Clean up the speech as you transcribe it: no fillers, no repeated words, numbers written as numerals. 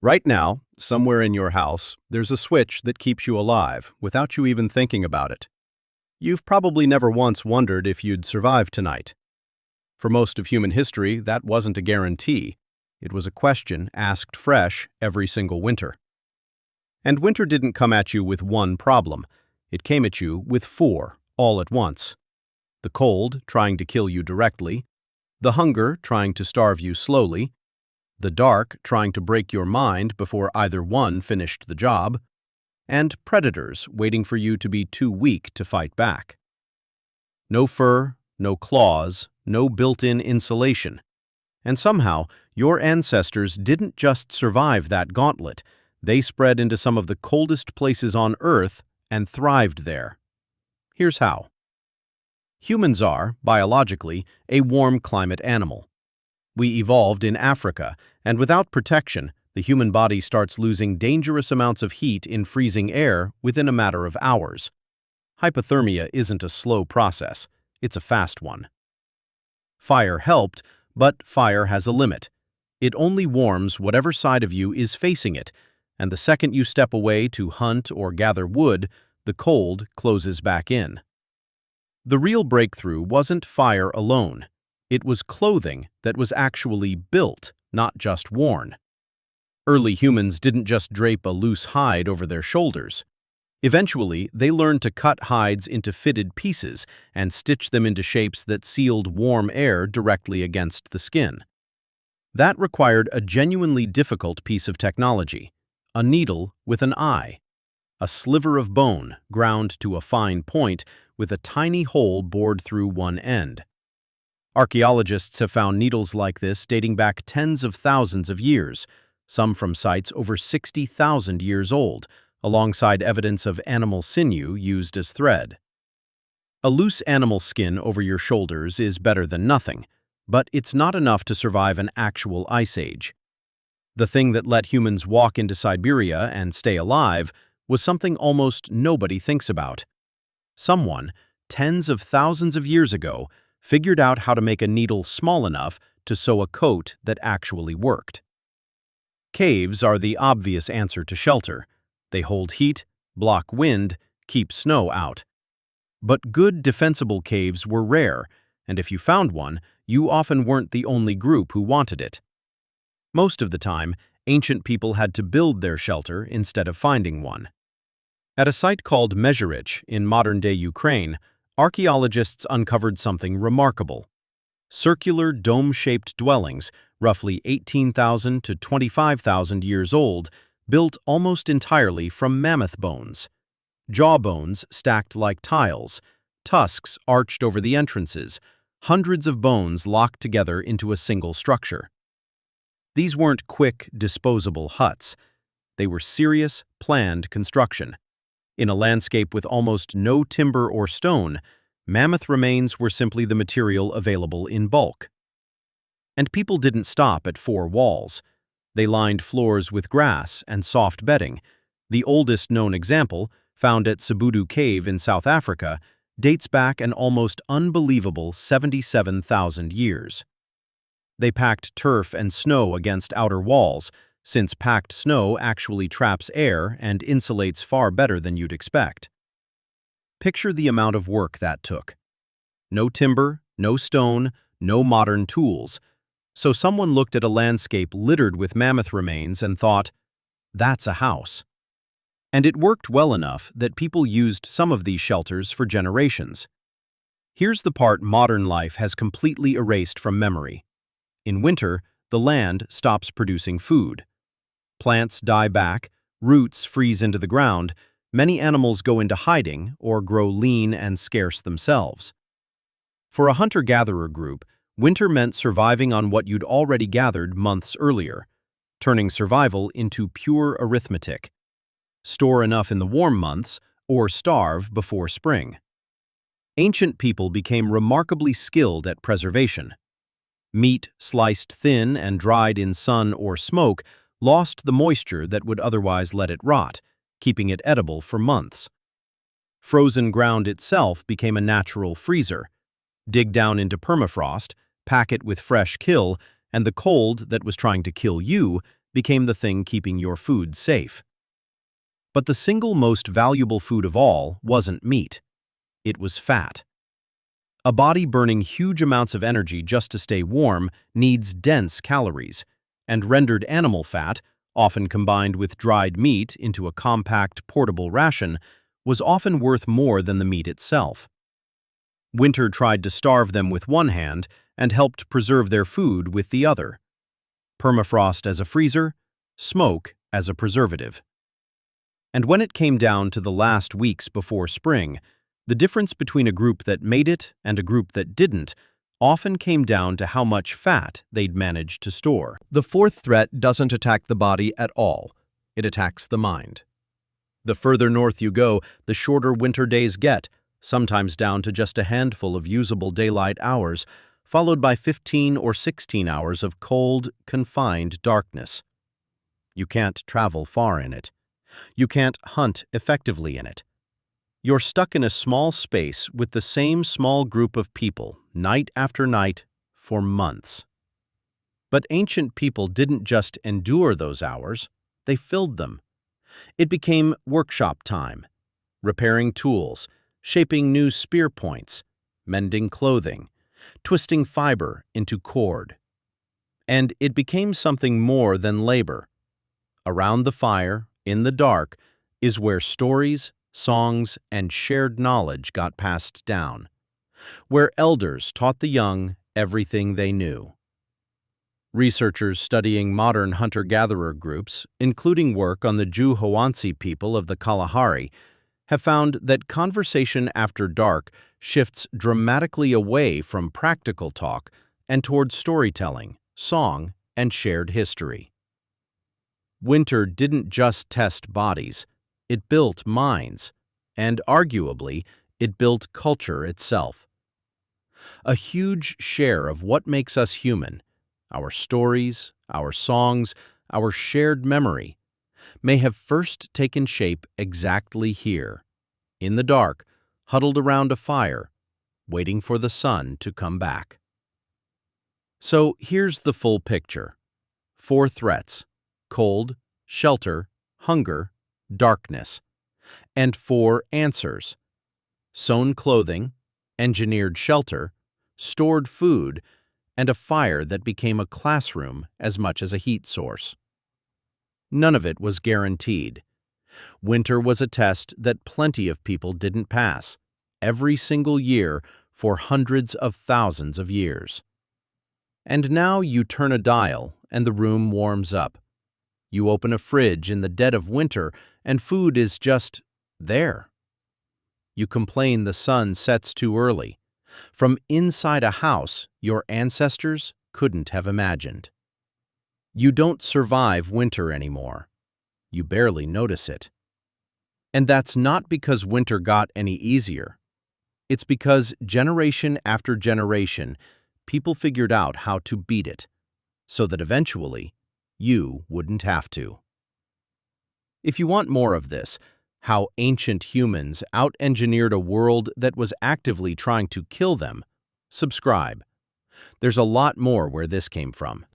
Right now, somewhere in your house, there's a switch that keeps you alive without you even thinking about it. You've probably never once wondered if you'd survive tonight. For most of human history, that wasn't a guarantee. It was a question asked fresh every single winter. And winter didn't come at you with one problem. It came at you with four, all at once. The cold, trying to kill you directly. The hunger, trying to starve you slowly. The dark, trying to break your mind before either one finished the job. And predators, waiting for you to be too weak to fight back. No fur, no claws, no built-in insulation. And somehow, your ancestors didn't just survive that gauntlet. They spread into some of the coldest places on Earth and thrived there. Here's how. Humans are, biologically, a warm climate animal. We evolved in Africa, and without protection, the human body starts losing dangerous amounts of heat in freezing air within a matter of hours. Hypothermia isn't a slow process, it's a fast one. Fire helped, but fire has a limit. It only warms whatever side of you is facing it, and the second you step away to hunt or gather wood, the cold closes back in. The real breakthrough wasn't fire alone. It was clothing that was actually built, not just worn. Early humans didn't just drape a loose hide over their shoulders. Eventually, they learned to cut hides into fitted pieces and stitch them into shapes that sealed warm air directly against the skin. That required a genuinely difficult piece of technology, a needle with an eye, a sliver of bone ground to a fine point with a tiny hole bored through one end. Archaeologists have found needles like this dating back tens of thousands of years, some from sites over 60,000 years old, alongside evidence of animal sinew used as thread. A loose animal skin over your shoulders is better than nothing, but it's not enough to survive an actual ice age. The thing that let humans walk into Siberia and stay alive was something almost nobody thinks about. Someone, tens of thousands of years ago, figured out how to make a needle small enough to sew a coat that actually worked. Caves are the obvious answer to shelter. They hold heat, block wind, keep snow out. But good defensible caves were rare, and if you found one, you often weren't the only group who wanted it. Most of the time, ancient people had to build their shelter instead of finding one. At a site called Mezherych in modern-day Ukraine, archaeologists uncovered something remarkable. Circular dome-shaped dwellings, roughly 18,000 to 25,000 years old, built almost entirely from mammoth bones. Jawbones stacked like tiles, tusks arched over the entrances, hundreds of bones locked together into a single structure. These weren't quick, disposable huts. They were serious, planned construction. In a landscape with almost no timber or stone, mammoth remains were simply the material available in bulk. And people didn't stop at four walls. They lined floors with grass and soft bedding. The oldest known example, found at Sabudu Cave in South Africa, dates back an almost unbelievable 77,000 years. They packed turf and snow against outer walls, since packed snow actually traps air and insulates far better than you'd expect. Picture the amount of work that took. No timber, no stone, no modern tools. So someone looked at a landscape littered with mammoth remains and thought, that's a house. And it worked well enough that people used some of these shelters for generations. Here's the part modern life has completely erased from memory. In winter, the land stops producing food. Plants die back, roots freeze into the ground, many animals go into hiding or grow lean and scarce themselves. For a hunter-gatherer group, winter meant surviving on what you'd already gathered months earlier, turning survival into pure arithmetic. Store enough in the warm months or starve before spring. Ancient people became remarkably skilled at preservation. Meat sliced thin and dried in sun or smoke lost the moisture that would otherwise let it rot, keeping it edible for months. Frozen ground itself became a natural freezer. Dig down into permafrost, pack it with fresh kill, and the cold that was trying to kill you became the thing keeping your food safe. But the single most valuable food of all wasn't meat. It was fat. A body burning huge amounts of energy just to stay warm needs dense calories, and rendered animal fat, often combined with dried meat into a compact, portable ration, was often worth more than the meat itself. Winter tried to starve them with one hand and helped preserve their food with the other. Permafrost as a freezer, smoke as a preservative. And when it came down to the last weeks before spring, the difference between a group that made it and a group that didn't often came down to how much fat they'd managed to store. The fourth threat doesn't attack the body at all. It attacks the mind. The further north you go, the shorter winter days get, sometimes down to just a handful of usable daylight hours, followed by 15 or 16 hours of cold, confined darkness. You can't travel far in it. You can't hunt effectively in it. You're stuck in a small space with the same small group of people, night after night, for months. But ancient people didn't just endure those hours, they filled them. It became workshop time, repairing tools, shaping new spear points, mending clothing, twisting fiber into cord. And it became something more than labor. Around the fire, in the dark, is where stories, songs, and shared knowledge got passed down, where elders taught the young everything they knew. Researchers studying modern hunter-gatherer groups, including work on the Juhoansi people of the Kalahari, have found that conversation after dark shifts dramatically away from practical talk and toward storytelling, song, and shared history. Winter didn't just test bodies, it built minds, and arguably, it built culture itself. A huge share of what makes us human, our stories, our songs, our shared memory, may have first taken shape exactly here, in the dark, huddled around a fire, waiting for the sun to come back. So here's the full picture. 4 threats: cold, shelter, hunger, darkness. And 4 answers: sewn clothing, engineered shelter, stored food, and a fire that became a classroom as much as a heat source. None of it was guaranteed. Winter was a test that plenty of people didn't pass, every single year for hundreds of thousands of years. And now you turn a dial and the room warms up. You open a fridge in the dead of winter and food is just there. You complain the sun sets too early. From inside a house your ancestors couldn't have imagined. You don't survive winter anymore. You barely notice it. And that's not because winter got any easier. It's because generation after generation, people figured out how to beat it, so that eventually, you wouldn't have to. If you want more of this, how ancient humans out-engineered a world that was actively trying to kill them, subscribe. There's a lot more where this came from.